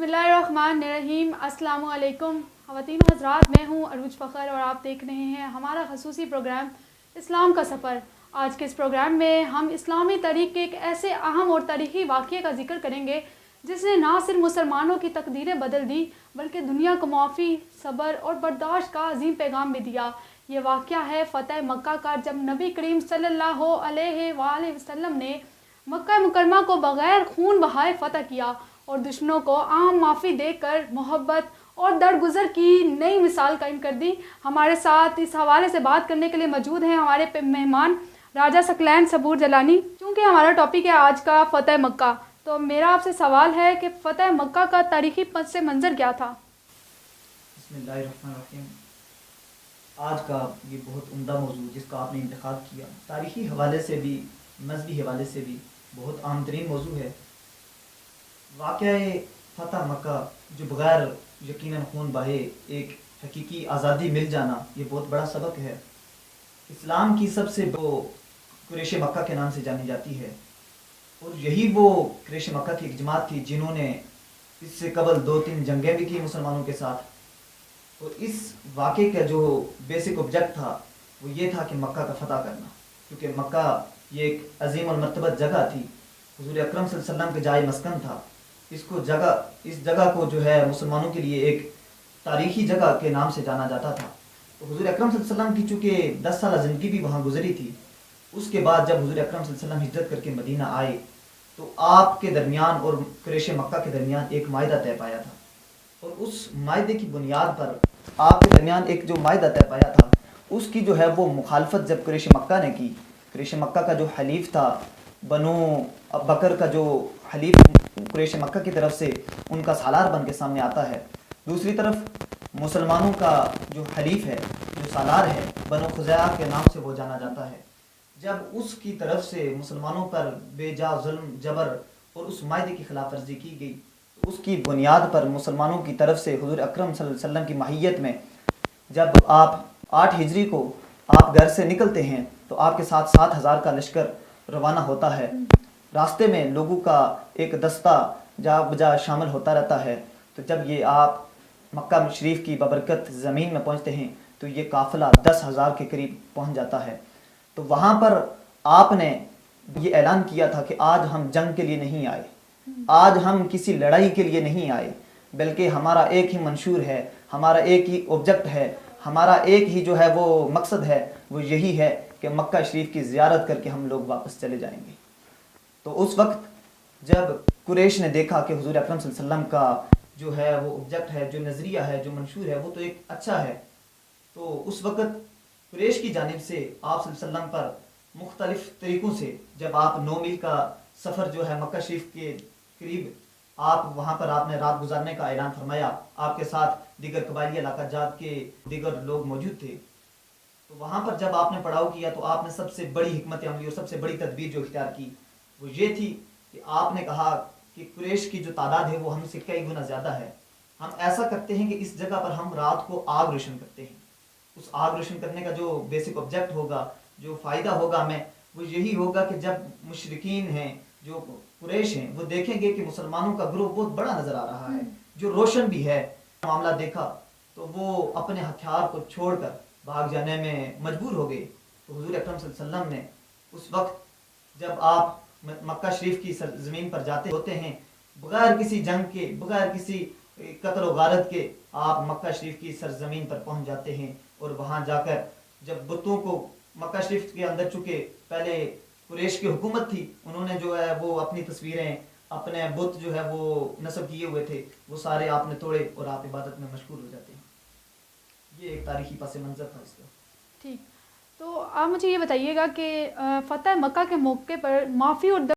बिस्मिल्लाहिर्रहमानिर्रहीम। अस्सलाम वालेकुम ख़वातीन व हज़रात, मैं हूँ अरूज फ़खर और आप देख रहे हैं हमारा ख़ुसूसी प्रोग्राम इस्लाम का सफ़र। आज के इस प्रोग्राम में हम इस्लामी तारीख़ के एक ऐसे अहम और तारीख़ी वाक़ये का ज़िक्र करेंगे जिसने ना सिर्फ मुसलमानों की तकदीरें बदल दी बल्कि दुनिया को माफ़ी, सब्र और बर्दाश्त का अजीम पैगाम भी दिया। ये वाक़या है फ़तह मक्का का, जब नबी करीम सल्लल्लाहु अलैहि वसल्लम ने मक्का मुकरमा को बग़ैर खून बहाए फ़तह किया और दुश्मनों को आम माफ़ी देकर मोहब्बत और दरगुजर की नई मिसाल कायम कर दी। हमारे साथ इस हवाले से बात करने के लिए मौजूद हैं हमारे मेहमान राजा सकलैन सबूर जलानी। चूँकि हमारा टॉपिक है आज का फ़तह मक्का, तो मेरा आपसे सवाल है कि फ़तह मक्का का तारीख़ी पस मंज़र क्या था? बिस्मिल्लाहिर्रहमानिर्रहीम। आज का ये बहुत उम्दा मौजू जिसका आपने इंतखाब किया, तारीख़ी हवाले से भी मज़हबी हवाले से भी बहुत अहम तरीन मौजू है। वाक़या फ़तह मक्का जो बग़ैर यकीनन खून बहे एक हकीकी आज़ादी मिल जाना, ये बहुत बड़ा सबक है। इस्लाम की सबसे वो कुरैश मक्का के नाम से जानी जाती है और यही वो कुरैश मक्का की एक जमात थी जिन्होंने इससे कबल 2-3 जंगें भी की मुसलमानों के साथ। और इस वाक़े का जो बेसिक ऑब्जेक्ट था वो ये था कि मक्का का फ़तह करना, क्योंकि मक्का ये एक अजीम और मर्तबत जगह थी, हुज़ूर अकरम सल्लल्लाहु अलैहि वसल्लम के जाए मस्कन था। इस जगह को जो है मुसलमानों के लिए एक तारीख़ी जगह के नाम से जाना जाता था। तो हुज़ूर अकरम सल्लल्लाहु अलैहि वसल्लम की चूँकि 10 साल ज़िंदगी भी वहाँ गुजरी थी, उसके बाद जब हुज़ूर अकरम सल्लल्लाहु अलैहि वसल्लम हिजरत करके मदीना आए तो आपके दरमियान और कुरैश मक्का के दरमियान एक मायदा तय पाया था और उस मायदे की बुनियाद पर आपके दरमियान एक जो मायदा तय पाया था उसकी जो है वो मुखालफत जब कुरैश मक्का ने की, कुरैश मक्का का जो हलीफ था बनो बकर का जो हलीफ कुरैश मक्का की तरफ से उनका सालार बन के सामने आता है। दूसरी तरफ मुसलमानों का जो हलीफ है, जो सालार है, बनो खुज़ैआ के नाम से वो जाना जाता है। जब उसकी तरफ से मुसलमानों पर बेजा जुल्म जबर और उस मायदे की खिलाफ वर्जी की गई, तो उसकी बुनियाद पर मुसलमानों की तरफ से हुज़ूर अकरम सल्लल्लाहु अलैहि वसल्लम की माहियत में जब आप 8 हिजरी को आप घर से निकलते हैं तो आपके साथ 7,000 का लश्कर रवाना होता है। रास्ते में लोगों का एक दस्ता जा बजा शामिल होता रहता है। तो जब ये आप मक्का शरीफ की बबरकत ज़मीन में पहुंचते हैं तो ये काफ़िला 10,000 के करीब पहुंच जाता है। तो वहाँ पर आपने ये ऐलान किया था कि आज हम जंग के लिए नहीं आए, आज हम किसी लड़ाई के लिए नहीं आए, बल्कि हमारा एक ही मंशूर है, हमारा एक ही ऑब्जेक्ट है, हमारा एक ही जो है वो मकसद है, वो यही है कि मक्का शरीफ की ज़ियारत करके हम लोग वापस चले जाएंगे। तो उस वक्त जब कुरैश ने देखा कि हुज़ूर अकरम सल्लल्लाहु अलैहि वसल्लम का जो है वो ऑब्जेक्ट है, जो नज़रिया है, जो मंशूर है, वो तो एक अच्छा है, तो उस वक्त कुरैश की जानिब से आप सल्लल्लाहु अलैहि वसल्लम पर मुख्तलिफ तरीक़ों से जब आप 9 मील का सफ़र जो है मक्का शरीफ के करीब आप वहाँ पर आपने रात गुजारने का ऐलान फरमाया, आपके साथ दीगर कबाइली इलाका जात के दीगर लोग मौजूद थे। तो वहाँ पर जब आपने पड़ाव किया तो आपने सबसे बड़ी हिकमत अमली और सबसे बड़ी तदबीर जो इख्तियार की वो ये थी कि आपने कहा कि कुरैश की जो तादाद है वो हमसे कई गुना ज़्यादा है, हम ऐसा करते हैं कि इस जगह पर हम रात को आग रोशन करते हैं। उस आग रोशन करने का जो बेसिक ऑब्जेक्ट होगा, जो फ़ायदा होगा हमें, वो यही होगा कि जब मुशरिकीन हैं, जो कुरैश हैं, वो देखेंगे कि मुसलमानों का ग्रुप बहुत बड़ा नज़र आ रहा है, जो रोशन भी है। मामला देखा तो वो अपने हथियार को छोड़कर भाग जाने में मजबूर हो गए। तो हुज़ूर अकरम सल्लल्लाहु अलैहि वसल्लम ने उस वक्त जब आप मक्का शरीफ की ज़मीन पर जाते होते हैं बग़ैर किसी जंग के, बग़ैर किसी कत्ल व गारत के, आप मक्का शरीफ की सरज़मीन पर पहुंच जाते हैं और वहां जाकर जब बुतों को मक्का शरीफ के अंदर, चूँकि पहले कुरैश की हुकूमत थी, उन्होंने जो है वो अपनी तस्वीरें, अपने बुत जो है वो नस्ब किए हुए थे, वो सारे आपने तोड़े और आप इबादत में मशगूल हो जाते हैं। ये एक तारीख़ी पस मंज़र था इसका। ठीक, तो आप मुझे ये बताइएगा कि फ़तह मक्का के मौके पर माफ़ी और